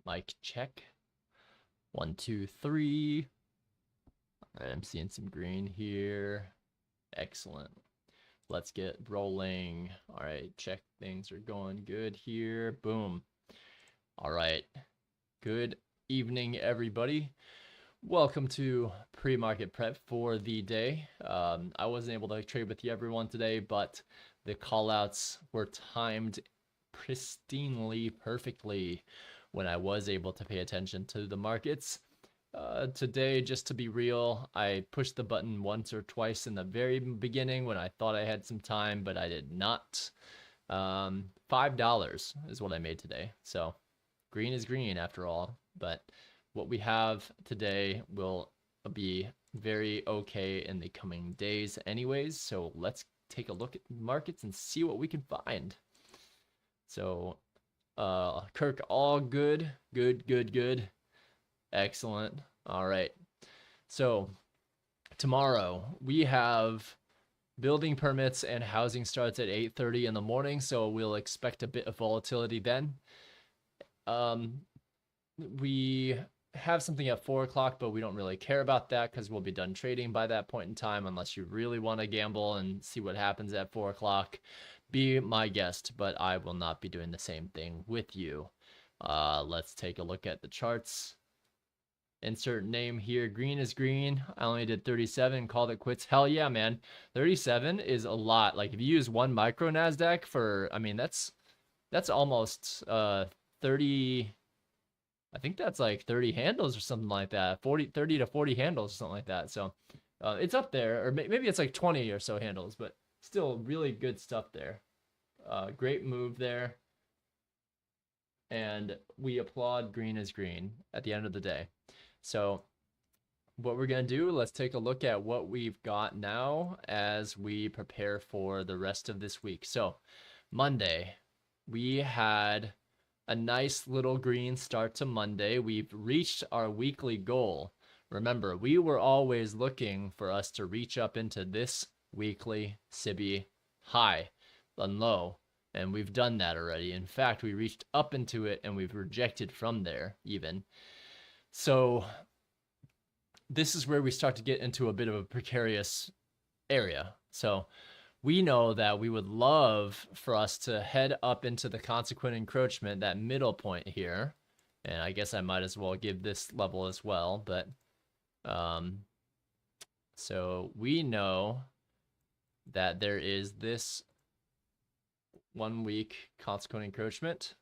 Mic check. 1, 2, 3. All right, I'm seeing some green here. Excellent. Let's get rolling. All right, check. Things are going good here. Boom. All right. Good evening, everybody. Welcome to pre-market prep for the day. I wasn't able to trade with everyone today, but the callouts were timed pristinely, perfectly when I was able to pay attention to the markets. Today, just to be real, I pushed the button once or twice in the very beginning when I thought I had some time, but I did not. $5 is what I made today. So green is green after all, but what we have today will be very okay in the coming days anyways. So let's take a look at markets and see what we can find. So Kirk, all good. Good. Excellent. All right. So tomorrow we have building permits and housing starts at 8:30 in the morning, so we'll expect a bit of volatility then. We have something at 4 o'clock, but we don't really care about that because we'll be done trading by that point in time, unless you really want to gamble and see what happens at 4 o'clock. Be my guest, but I will not be doing the same thing with you. Let's take a look at the charts. Insert name here. Green is green. I only did 37, called it quits. Hell yeah, man. 37 is a lot. Like if you use one micro NASDAQ for, I mean, that's almost 30. I think that's like 30 handles or something like that. 30 to 40 handles or something like that. So it's up there, or maybe it's like 20 or so handles, but still really good stuff there. Great move there. And we applaud green is green at the end of the day. So what we're going to do, let's take a look at what we've got now as we prepare for the rest of this week. So Monday, we had a nice little green start to Monday. We've reached our weekly goal. Remember, we were always looking for us to reach up into this weekly SIBI high and low, and we've done that already. In fact, we reached up into it and we've rejected from there even. So this is where we start to get into a bit of a precarious area. So we know that we would love for us to head up into the consequent encroachment, that middle point here. And I guess I might as well give this level as well. But so we know that there is this 1 week consequent encroachment.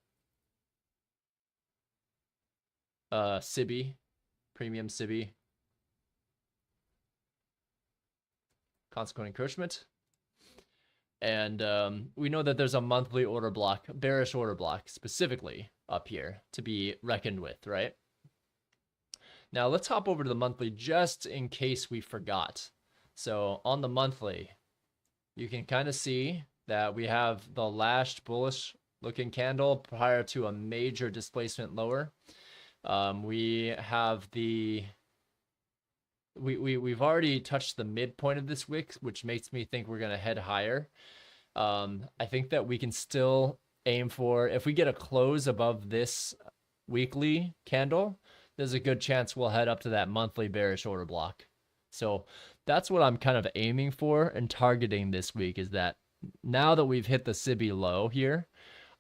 SIBI, premium SIBI, consequent encroachment. And we know that there's a monthly order block, bearish order block specifically up here to be reckoned with, right? Now let's hop over to the monthly just in case we forgot. So on the monthly, you can kind of see that we have the last bullish looking candle prior to a major displacement lower. We have the we've already touched the midpoint of this wick, which makes me think we're going to head higher. I think that we can still aim for, if we get a close above this weekly candle, there's a good chance we'll head up to that monthly bearish order block. So that's what I'm kind of aiming for and targeting this week, is that now that we've hit the SIBI low here,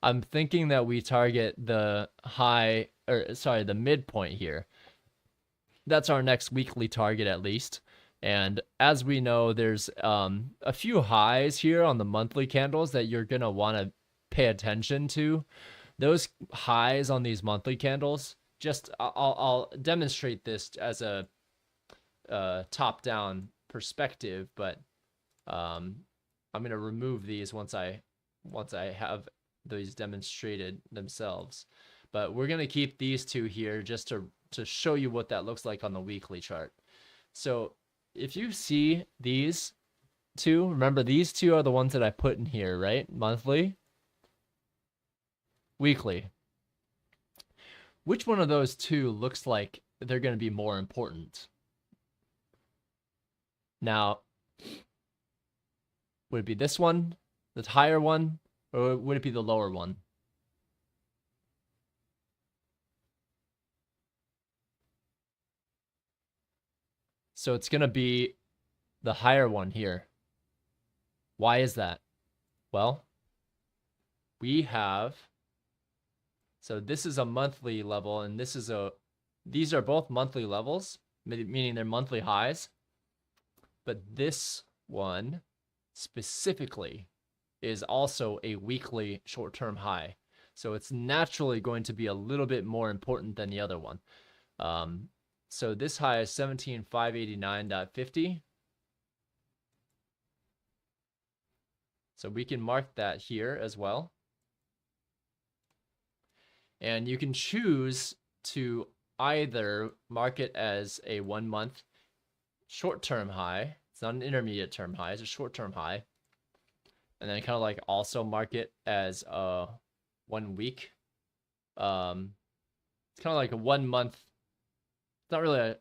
I'm thinking that we target the the midpoint here. That's our next weekly target at least. And as we know, there's a few highs here on the monthly candles that you're going to want to pay attention to. Those highs on these monthly candles, I'll demonstrate this as a top-down perspective, but I'm going to remove these once I have these demonstrated themselves. But we're going to keep these two here just to show you what that looks like on the weekly chart. So if you see these two, remember these two are the ones that I put in here, right? Monthly, weekly. Which one of those two looks like they're going to be more important? Now, would it be this one, the higher one, or would it be the lower one? So it's going to be the higher one here. Why is that? Well, we have, so this is a monthly level, and this is these are both monthly levels, meaning they're monthly highs. But this one specifically is also a weekly short-term high. So it's naturally going to be a little bit more important than the other one. So this high is 17,589.50. So we can mark that here as well. And you can choose to either mark it as a 1 month short-term high. It's not an intermediate term high, it's a short-term high. And then kind of like also mark it as a 1 week. It's kind of like a 1 month. It's not really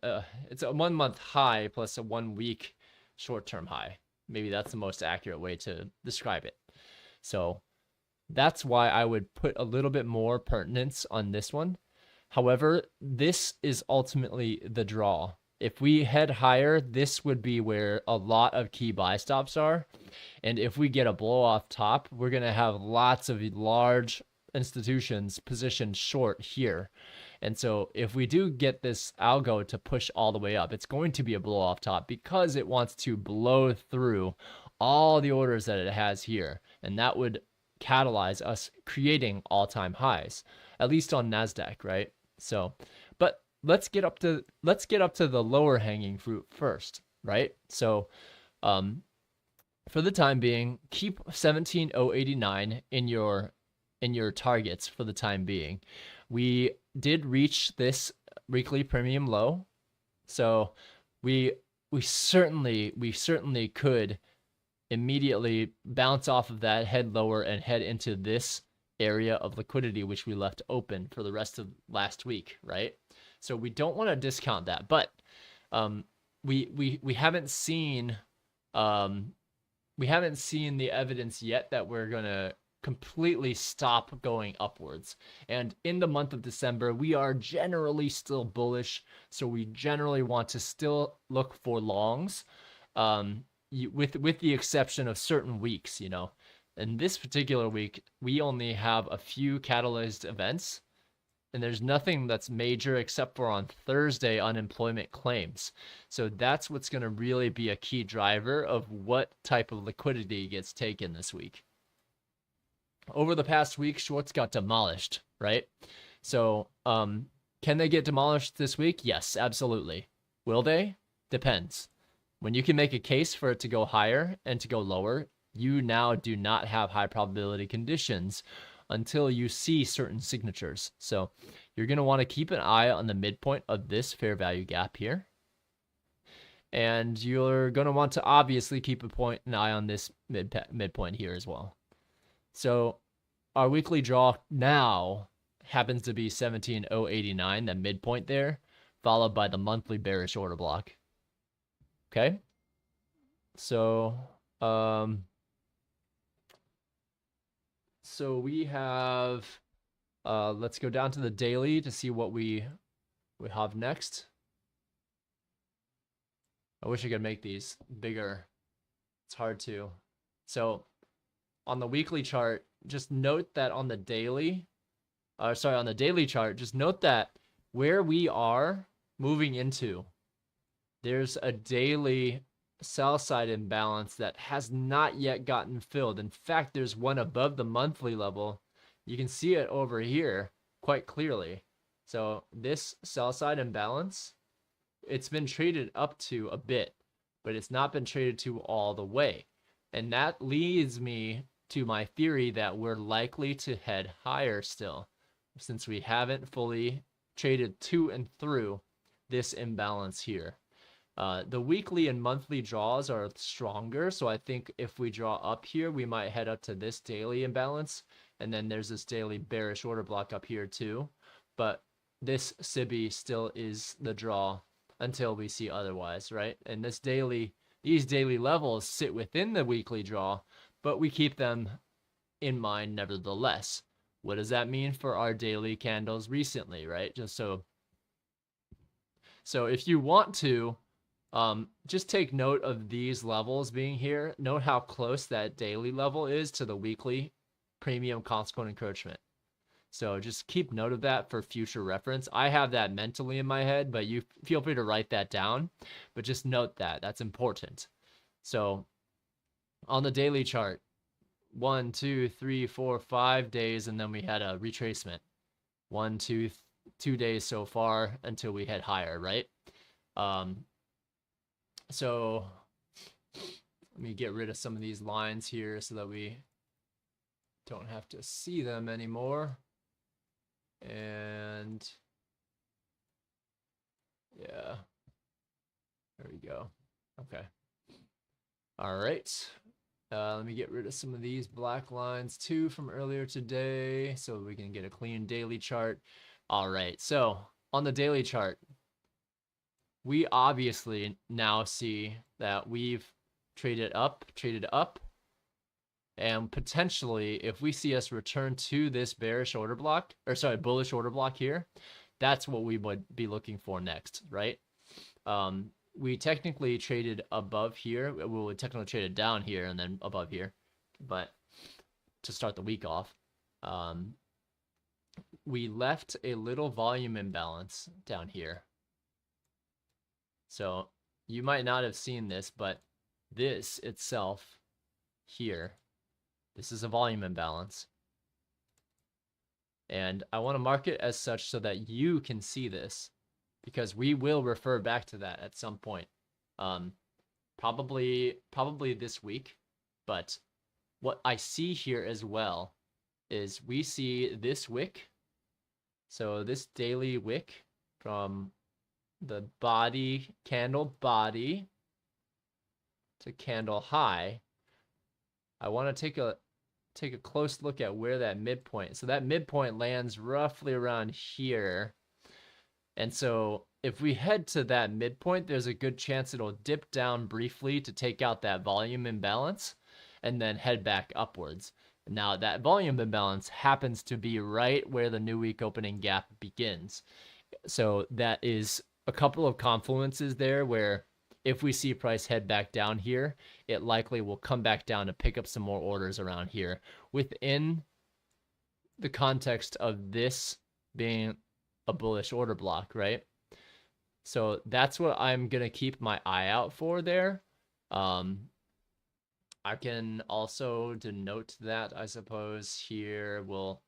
it's a 1 month high plus a 1 week short-term high. Maybe that's the most accurate way to describe it. So that's why I would put a little bit more pertinence on this one. However, this is ultimately the draw. If we head higher, this would be where a lot of key buy stops are. And if we get a blow off top, we're going to have lots of large institutions positioned short here. And so if we do get this algo to push all the way up, it's going to be a blow off top because it wants to blow through all the orders that it has here. And that would catalyze us creating all-time highs, at least on NASDAQ, right? So, but let's get up to the lower hanging fruit first, right? So, for the time being, keep 17,089 in your targets for the time being. We did reach this weekly premium low, so we certainly could immediately bounce off of that, head lower, and head into this area of liquidity which we left open for the rest of last week, right? So we don't want to discount that, but we haven't seen the evidence yet that we're gonna completely stop going upwards. And in the month of December, we are generally still bullish, so we generally want to still look for longs, with the exception of certain weeks, you know. In this particular week, we only have a few catalyzed events, and there's nothing that's major except for on Thursday unemployment claims. So that's what's going to really be a key driver of what type of liquidity gets taken this week. Over the past week, shorts got demolished, right? So can they get demolished this week? Yes, absolutely. Will they? Depends. When you can make a case for it to go higher and to go lower, you now do not have high probability conditions until you see certain signatures. So you're going to want to keep an eye on the midpoint of this fair value gap here. And you're going to want to obviously keep an eye on this midpoint here as well. So our weekly draw now happens to be 17,089, the midpoint there, followed by the monthly bearish order block. Okay. So, we have, let's go down to the daily to see what we have next. I wish I could make these bigger. It's hard to. So on the weekly chart, just note that on the daily, on the daily chart, just note that where we are moving into, there's a daily sell side imbalance that has not yet gotten filled. In fact, there's one above the monthly level. You can see it over here quite clearly. So this sell side imbalance, it's been traded up to a bit, but it's not been traded to all the way. And that leads me to my theory that we're likely to head higher still, since we haven't fully traded to and through this imbalance here. The weekly and monthly draws are stronger, so I think if we draw up here, we might head up to this daily imbalance, and then there's this daily bearish order block up here too. But this SIBI still is the draw until we see otherwise, right? And these daily levels sit within the weekly draw, but we keep them in mind nevertheless. What does that mean for our daily candles recently, right? Just so if you want to Just take note of these levels being here. Note how close that daily level is to the weekly premium consequent encroachment. So just keep note of that for future reference. I have that mentally in my head, but you feel free to write that down. But just note that. That's important. So on the daily chart, 1, 2, 3, 4, 5 days, and then we had a retracement. 1, 2, 2 days so far until we head higher, right? So let me get rid of some of these lines here so that we don't have to see them anymore. And yeah, there we go. Okay. All right. Let me get rid of some of these black lines too from earlier today so we can get a clean daily chart. All right. So on the daily chart, we obviously now see that we've traded up, and potentially if we see us return to this bearish order block, or sorry, bullish order block here, that's what we would be looking for next, right? We technically traded above here. We technically traded down here and then above here, but to start the week off, we left a little volume imbalance down here. So you might not have seen this, but this itself here, this is a volume imbalance. And I want to mark it as such so that you can see this, because we will refer back to that at some point. Probably this week. But what I see here as well is we see this wick. So this daily wick from the body, candle body to candle high. I want to take a close look at where that midpoint. So that midpoint lands roughly around here. And so if we head to that midpoint, there's a good chance it'll dip down briefly to take out that volume imbalance and then head back upwards. Now that volume imbalance happens to be right where the new week opening gap begins. So that is a couple of confluences there where if we see price head back down here, it likely will come back down to pick up some more orders around here within the context of this being a bullish order block, right? So that's what I'm going to keep my eye out for there. I can also denote that, I suppose, here. We'll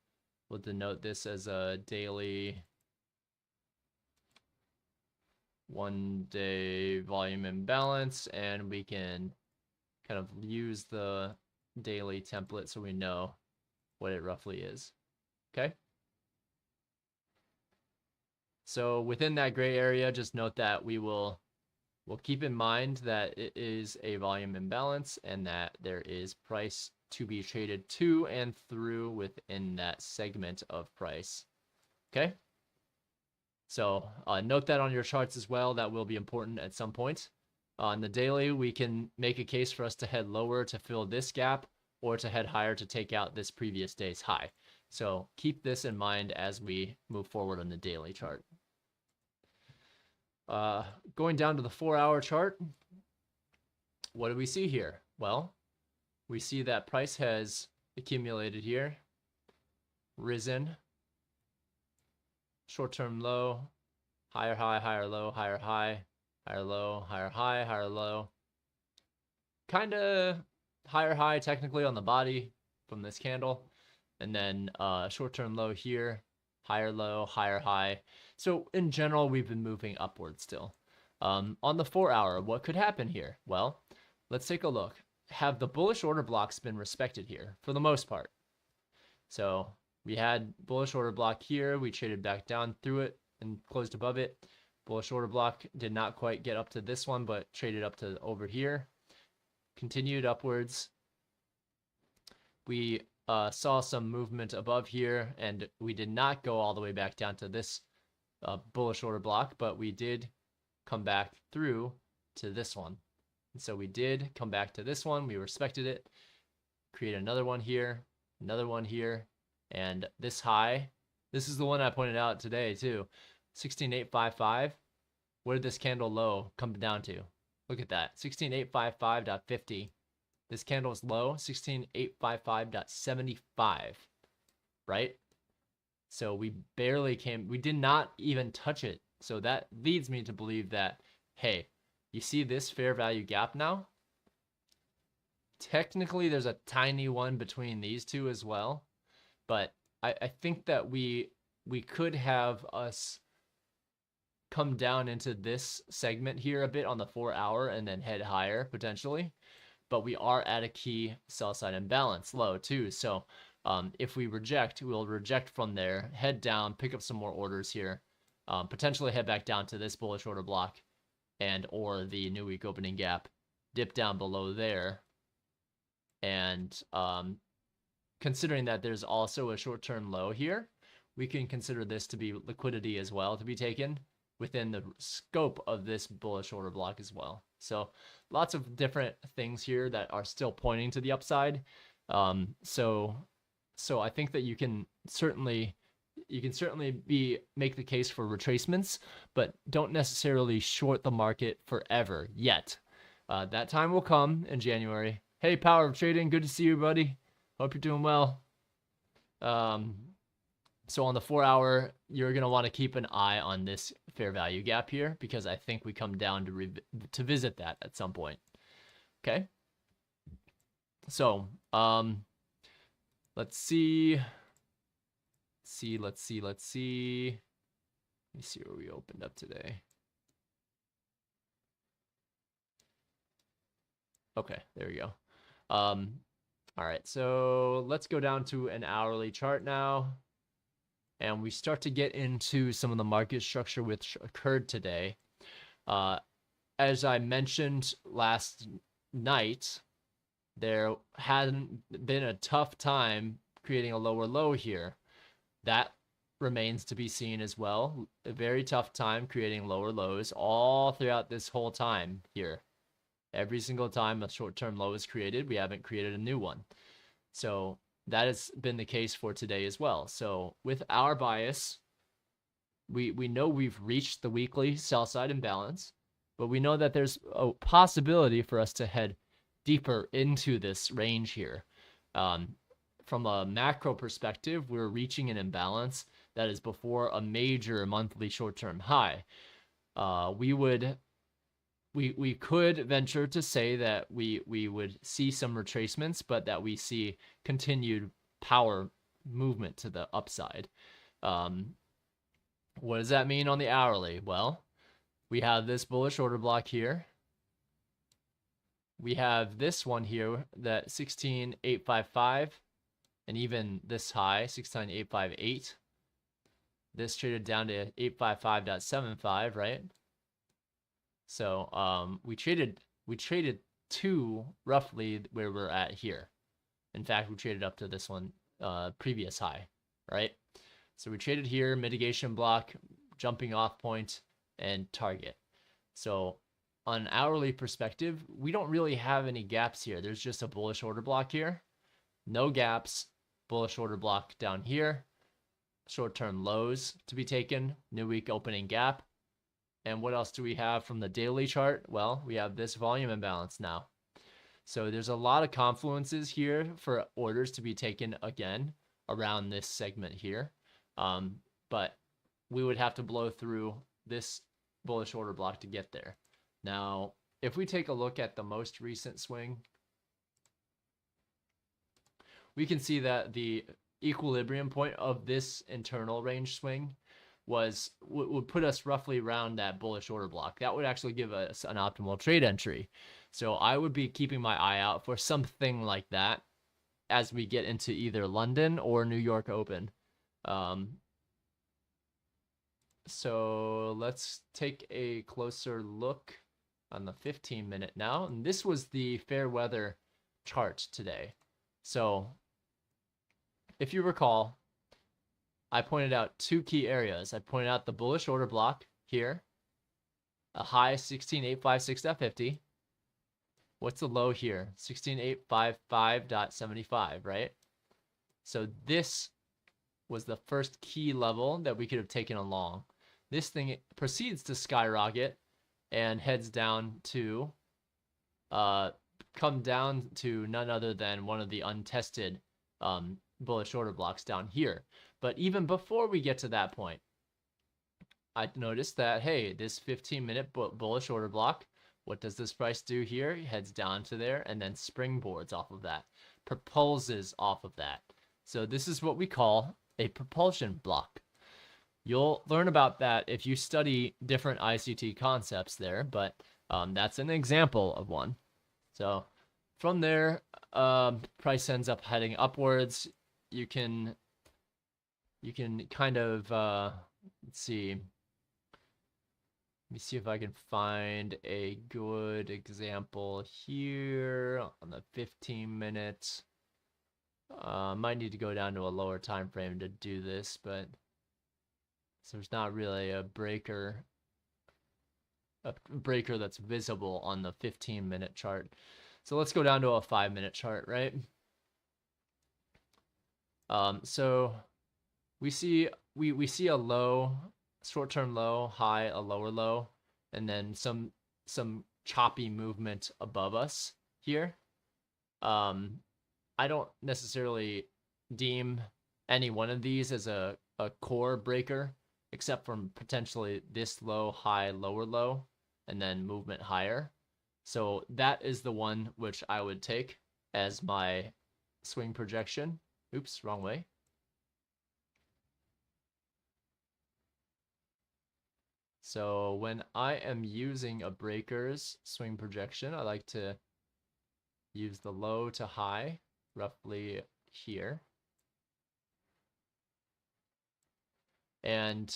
denote this as a daily 1-day volume imbalance, and we can kind of use the daily template so we know what it roughly is. Okay? So within that gray area, just note that we'll keep in mind that it is a volume imbalance and that there is price to be traded to and through within that segment of price. Okay? So note that on your charts as well. That will be important at some point. On the daily, we can make a case for us to head lower to fill this gap or to head higher to take out this previous day's high. So keep this in mind as we move forward on the daily chart. Going down to the 4-hour chart, what do we see here? Well, we see that price has accumulated here, risen, short-term low, higher high, higher low, higher high, higher low, higher high, higher low. Kind of higher high technically on the body from this candle. And then short-term low here, higher low, higher high. So in general, we've been moving upward still. On the 4-hour, what could happen here? Well, let's take a look. Have the bullish order blocks been respected here for the most part? So we had bullish order block here. We traded back down through it and closed above it. Bullish order block did not quite get up to this one, but traded up to over here. Continued upwards. We saw some movement above here, and we did not go all the way back down to this bullish order block, but we did come back through to this one. And so we did come back to this one. We respected it. Create another one here, and this high. This is the one I pointed out today too, 16,855. What did this candle low come down to? Look at that, 16855.50. This candle's low, 16855.75, right? So we barely came, we did not even touch it. So that leads me to believe that, hey, you see this fair value gap now? Technically, there's a tiny one between these two as well. But I think that we could have us come down into this segment here a bit on the 4 hour and then head higher potentially. But we are at a key sell side imbalance low too. So if we reject, we'll reject from there, head down, pick up some more orders here, potentially head back down to this bullish order block and or the new week opening gap, dip down below there. And considering that there's also a short-term low here, we can consider this to be liquidity as well to be taken within the scope of this bullish order block as well. So lots of different things here that are still pointing to the upside. So I think that you can certainly make the case for retracements, but don't necessarily short the market forever yet. That time will come in January. Hey, Power of Trading, good to see you, buddy. Hope you're doing well. So on the 4 hour, you're going to want to keep an eye on this fair value gap here because I think we come down to visit that at some point. Okay. So, let's see. Let's see. Let me see where we opened up today. Okay, there we go. All right, so let's go down to an hourly chart now. And we start to get into some of the market structure which occurred today. As I mentioned last night, there hadn't been a tough time creating a lower low here. That remains to be seen as well. A very tough time creating lower lows all throughout this whole time here. Every single time a short-term low is created, we haven't created a new one. So that has been the case for today as well. So with our bias, we know we've reached the weekly sell side imbalance, but we know that there's a possibility for us to head deeper into this range here. From a macro perspective, we're reaching an imbalance that is before a major monthly short-term high. We could venture to say that we would see some retracements, but that we see continued power movement to the upside. What does that mean on the hourly? Well, we have this bullish order block here. We have this one here, that 16,855, and even this high, 16,858. This traded down to 855.75, right? So we traded to roughly where we're at here. In fact, we traded up to this one, previous high, right? So we traded here, mitigation block, jumping off point, and target. So on an hourly perspective, we don't really have any gaps here. There's just a bullish order block here. No gaps, bullish order block down here. Short-term lows to be taken, new week opening gap. And what else do we have from the daily chart? Well, we have this volume imbalance now. So there's a lot of confluences here for orders to be taken again around this segment here. But we would have to blow through this bullish order block to get there. Now, if we take a look at the most recent swing, we can see that the equilibrium point of this internal range swing would put us roughly around that bullish order block. That would actually give us an optimal trade entry. So I would be keeping my eye out for something like that as we get into either London or New York Open. So let's take a closer look on the 15-minute now. And this was the fair weather chart today. So if you recall, I pointed out two key areas. I pointed out the bullish order block here, a high 16,856.50. What's the low here? 16,855.75, right? So this was the first key level that we could have taken along. this thing proceeds to skyrocket and heads down to come down to none other than one of the untested bullish order blocks down here. But even before we get to that point, I noticed that, hey, this 15-minute bullish order block, what does this price do here? It heads down to there and then springboards off of that, propulses off of that. So this is what we call a propulsion block. You'll learn about that if you study different ICT concepts there, but that's an example of one. So from there, price ends up heading upwards. You can kind of let's see. Let me see if I can find a good example here on the 15 minutes. Might need to go down to a lower time frame to do this, but so there's not really a breaker that's visible on the 15-minute chart. So let's go down to a 5-minute chart, right? So we see a low, short-term low, high, a lower low, and then some choppy movement above us here. I don't necessarily deem any one of these as a core breaker, except from potentially this low, high, lower low, and then movement higher. So that is the one which I would take as my swing projection. Oops, wrong way. So when I am using a breaker's swing projection, I like to use the low to high, roughly here. And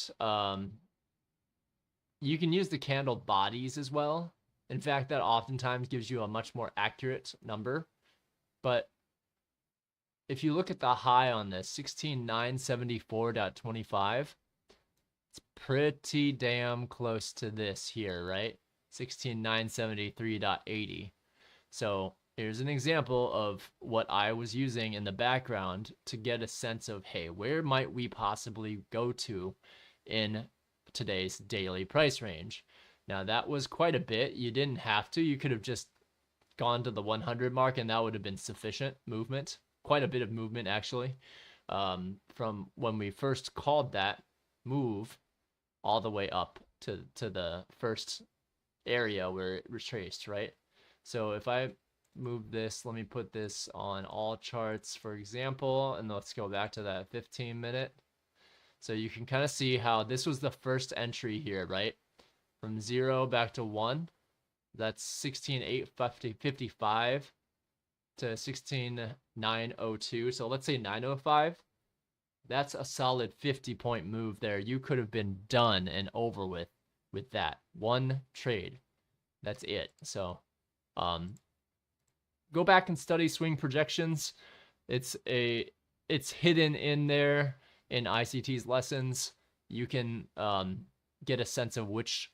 you can use the candle bodies as well. In fact, that oftentimes gives you a much more accurate number. But if you look at the high on this, 16,974.25, it's pretty damn close to this here, right? 16,973.80. So here's an example of what I was using in the background to get a sense of, hey, where might we possibly go to in today's daily price range? Now, that was quite a bit. You didn't have to. You could have just gone to the 100 mark, and that would have been sufficient movement. Quite a bit of movement, actually, from when we first called that move all the way up to the first area where it retraced, right? So if I move this, let me put this on all charts, for example, and let's go back to that 15-minute. So you can kind of see how this was the first entry here, right? From 0 back to 1. That's 16,855 to 16,902. So let's say 905. That's a solid 50-point move there. You could have been done and over with that one trade. That's it. So go back and study swing projections. It's hidden in there in ICT's lessons. You can get a sense of which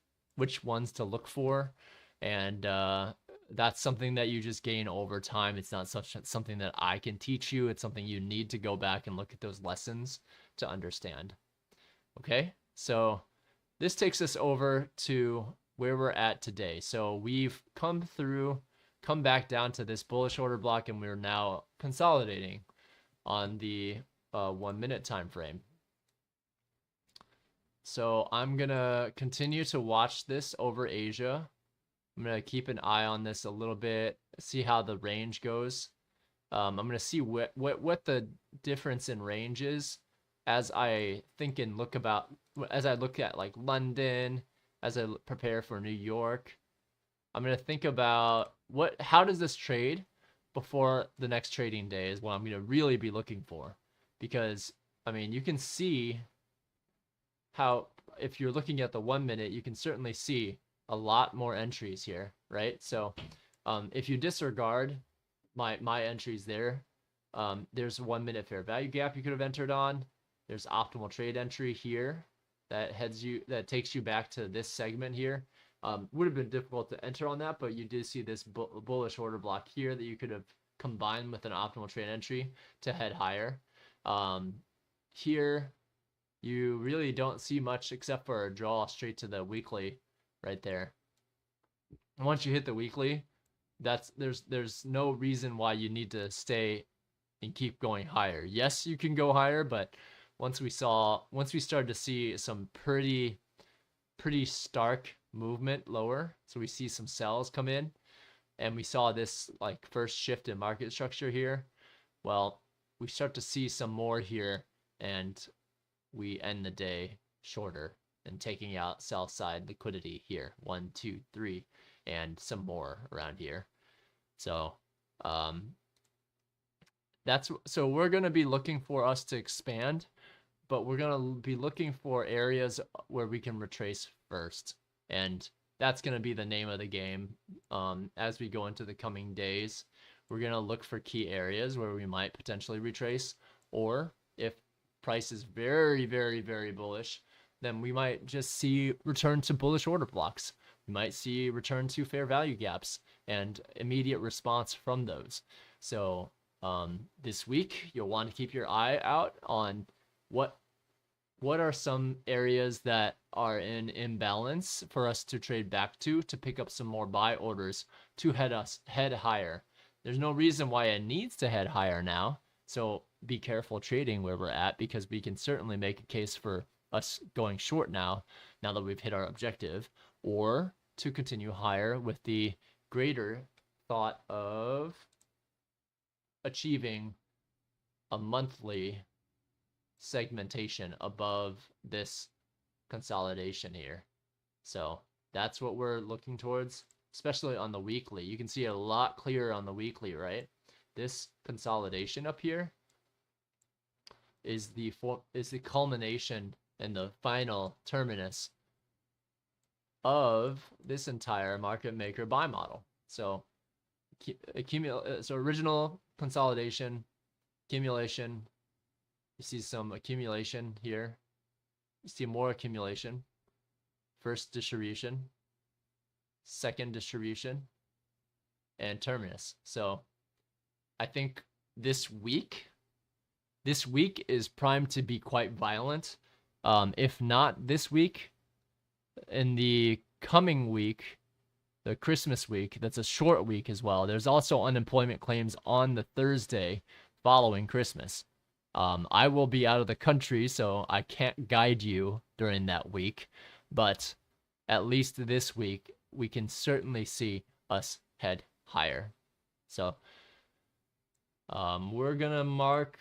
ones to look for, and that's something that you just gain over time. It's not something that I can teach you. It's something you need to go back and look at those lessons to understand. Okay, so this takes us over to where we're at today. So we've come back down to this bullish order block, and we're now consolidating on the 1 minute time frame. So I'm gonna continue to watch this over Asia. I'm gonna keep an eye on this a little bit, see how the range goes. I'm gonna see what the difference in range is as I think and look at like London, as I prepare for New York. I'm gonna think about how does this trade before the next trading day is what I'm gonna really be looking for, because I mean you can see how, if you're looking at the 1 minute, you can certainly see a lot more entries here, right? So if you disregard my entries there, there's 1 minute fair value gap you could have entered on. There's optimal trade entry here that takes you back to this segment here. Would have been difficult to enter on that, but you did see this bullish order block here that you could have combined with an optimal trade entry to head higher. Here you really don't see much except for a draw straight to the weekly right there. And once you hit the weekly, there's no reason why you need to stay and keep going higher. Yes, you can go higher, but once we started to see some pretty stark movement lower, so we see some sells come in, and we saw this like first shift in market structure here. Well, we start to see some more here, and we end the day shorter and taking out sell side liquidity here. 1, 2, 3, and some more around here. So so we're going to be looking for us to expand, but we're going to be looking for areas where we can retrace first. And that's going to be the name of the game. As we go into the coming days, we're going to look for key areas where we might potentially retrace, or if price is very, very, very bullish, then we might just see return to bullish order blocks. We might see return to fair value gaps and immediate response from those. So this week, you'll want to keep your eye out on what are some areas that are in imbalance for us to trade back to pick up some more buy orders to head higher. There's no reason why it needs to head higher now, so be careful trading where we're at, because we can certainly make a case for us going short now that we've hit our objective, or to continue higher with the greater thought of achieving a monthly segmentation above this consolidation here. So that's what we're looking towards, especially on the weekly. You can see it a lot clearer on the weekly, right? This consolidation up here is the culmination and the final terminus of this entire market maker buy model. So original consolidation, accumulation. You see some accumulation here. You see more accumulation. First distribution, second distribution, and terminus. So I think this week is primed to be quite violent. If not this week, in the coming week, the Christmas week, that's a short week as well. There's also unemployment claims on the Thursday following Christmas. I will be out of the country, so I can't guide you during that week, but at least this week, we can certainly see us head higher. So we're gonna mark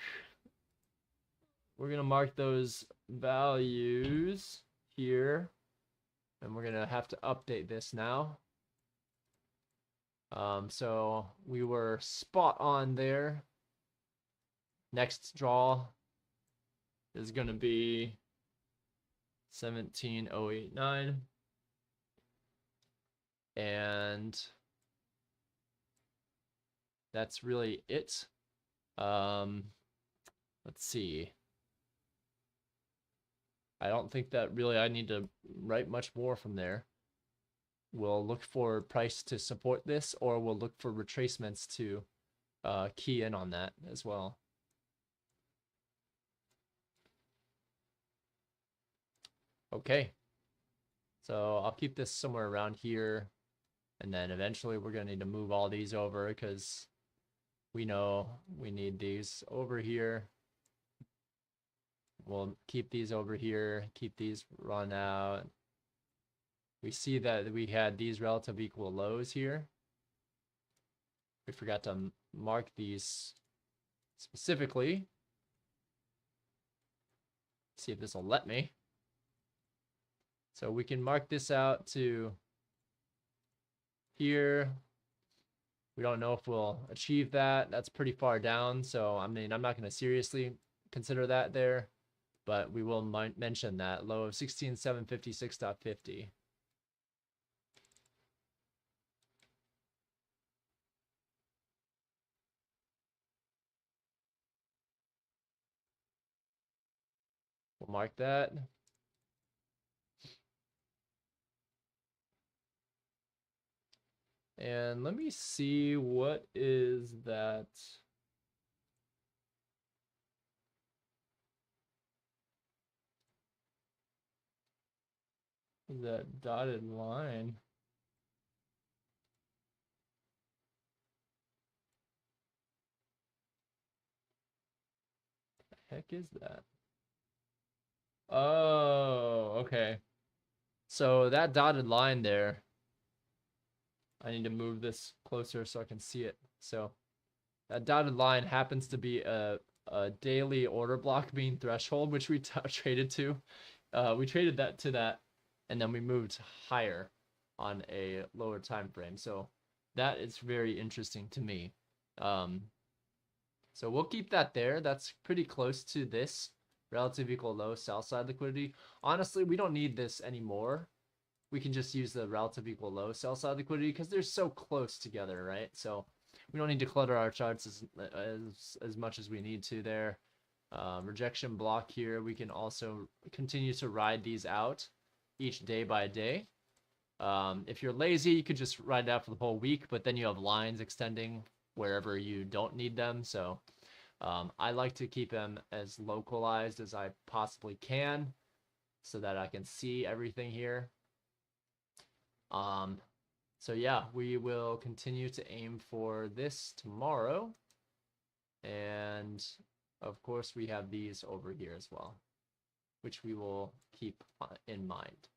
those values here, and we're gonna have to update this now. So we were spot on there. Next draw is going to be 17,089. And that's really it. Let's see. I don't think that really I need to write much more from there. We'll look for price to support this, or we'll look for retracements to key in on that as well. Okay, so I'll keep this somewhere around here, and then eventually we're going to need to move all these over, because we know we need these over here. We'll keep these over here, keep these run out. We see that we had these relative equal lows here. We forgot to mark these specifically. See if this will let me. So we can mark this out to here. We don't know if we'll achieve that. That's pretty far down. So, I mean, I'm not going to seriously consider that there, but we will mention that low of 16,756.50. We'll mark that. And let me see, what is that? That dotted line. The heck is that? Oh, okay. So that dotted line there, I need to move this closer so I can see it. So that dotted line happens to be a daily order block being threshold, which we traded to. We traded that to that, and then we moved higher on a lower time frame. So that is very interesting to me. So we'll keep that there. That's pretty close to this relative equal low sell side liquidity. Honestly, we don't need this anymore. We can just use the relative equal low sell side liquidity because they're so close together, right? So we don't need to clutter our charts as much as we need to there. Rejection block here. We can also continue to ride these out each day by day. If you're lazy, you could just ride it out for the whole week, but then you have lines extending wherever you don't need them. So I like to keep them as localized as I possibly can so that I can see everything here. So yeah, we will continue to aim for this tomorrow. And of course, we have these over here as well, which we will keep in mind.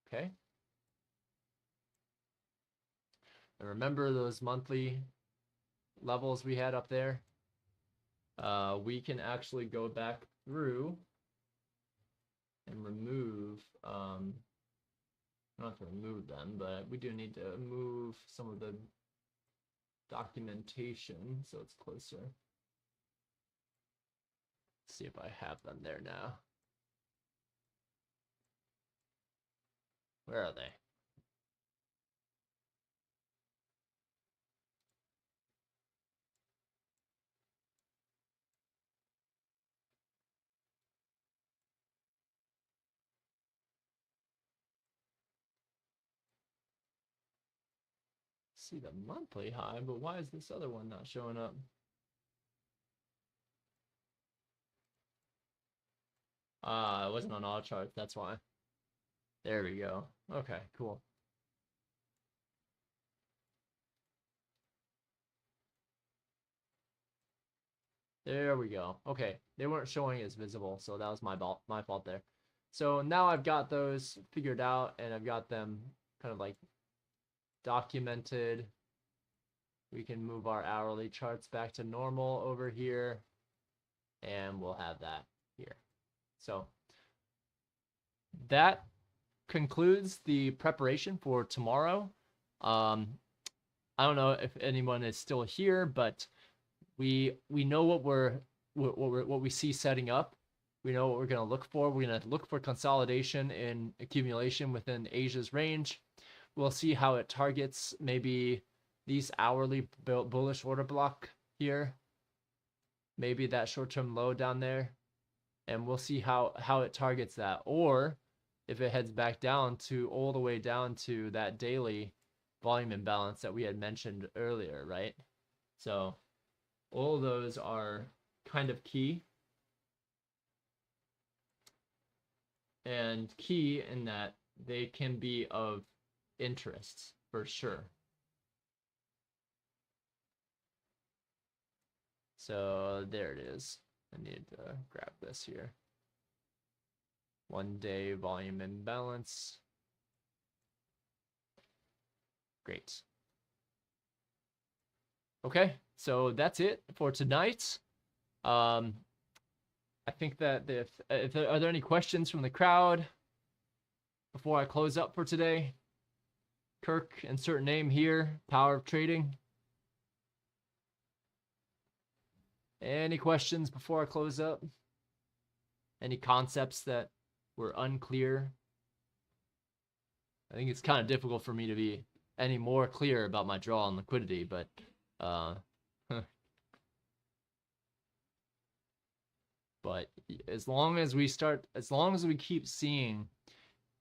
Okay. And remember those monthly levels we had up there? We can actually go back through and remove, not to remove them, but we do need to move some of the documentation so it's closer. Let's see if I have them there now. Where are they? See the monthly high, but why is this other one not showing up? It wasn't on all charts, that's why. There we go. Okay, cool. There we go. Okay, they weren't showing as visible, so that was my fault there. So now I've got those figured out, and I've got them kind of like documented. We can move our hourly charts back to normal over here, and we'll have that here. So that concludes the preparation for tomorrow. I don't know if anyone is still here, but we know what we see setting up. We know what we're going to look for. We're going to look for consolidation and accumulation within Asia's range. We'll see how it targets maybe these hourly bullish order block here, maybe that short-term low down there, and we'll see how it targets that, or if it heads back down to all the way down to that daily volume imbalance that we had mentioned earlier, right? So all of those are kind of key, and key in that they can be of interest for sure. So there it is. I need to grab this here. 1 day volume imbalance. Great. Okay, so that's it for tonight. I think that if are there any questions from the crowd before I close up for today? Kirk, insert name here, Power of Trading. Any questions before I close up? Any concepts that were unclear? I think it's kind of difficult for me to be any more clear about my draw on liquidity, but but as long as we keep seeing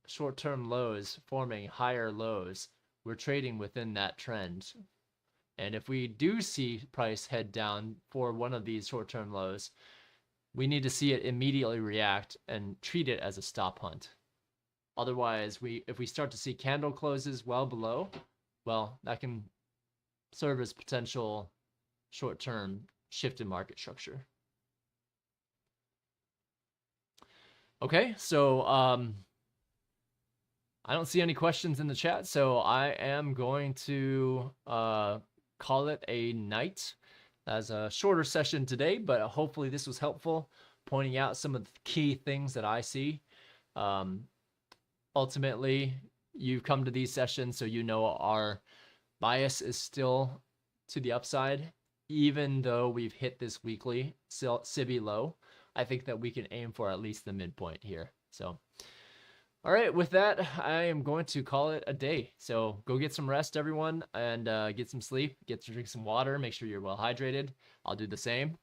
short-term lows forming higher lows, we're trading within that trend. And if we do see price head down for one of these short-term lows, we need to see it immediately react and treat it as a stop hunt. Otherwise, if we start to see candle closes well below, well, that can serve as potential short-term shift in market structure. Okay, so I don't see any questions in the chat, so I am going to call it a night as a shorter session today, but hopefully this was helpful, pointing out some of the key things that I see. Ultimately, you've come to these sessions, so you know our bias is still to the upside, even though we've hit this weekly SIBI low. I think that we can aim for at least the midpoint here. So, all right, with that, I am going to call it a day. So go get some rest, everyone, and get some sleep, get to drink some water, make sure you're well hydrated. I'll do the same.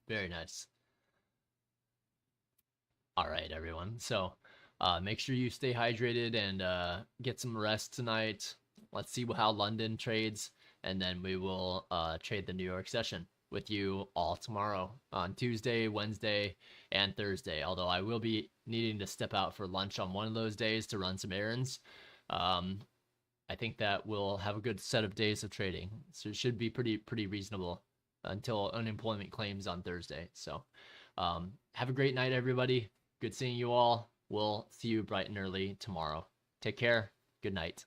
Very nice. All right, everyone. So make sure you stay hydrated and get some rest tonight. Let's see how London trades, and then we will trade the New York session with you all tomorrow on Tuesday, Wednesday, and Thursday. Although I will be needing to step out for lunch on one of those days to run some errands. I think that we'll have a good set of days of trading. So it should be pretty reasonable until unemployment claims on Thursday. So have a great night, everybody. Good seeing you all. We'll see you bright and early tomorrow. Take care. Good night.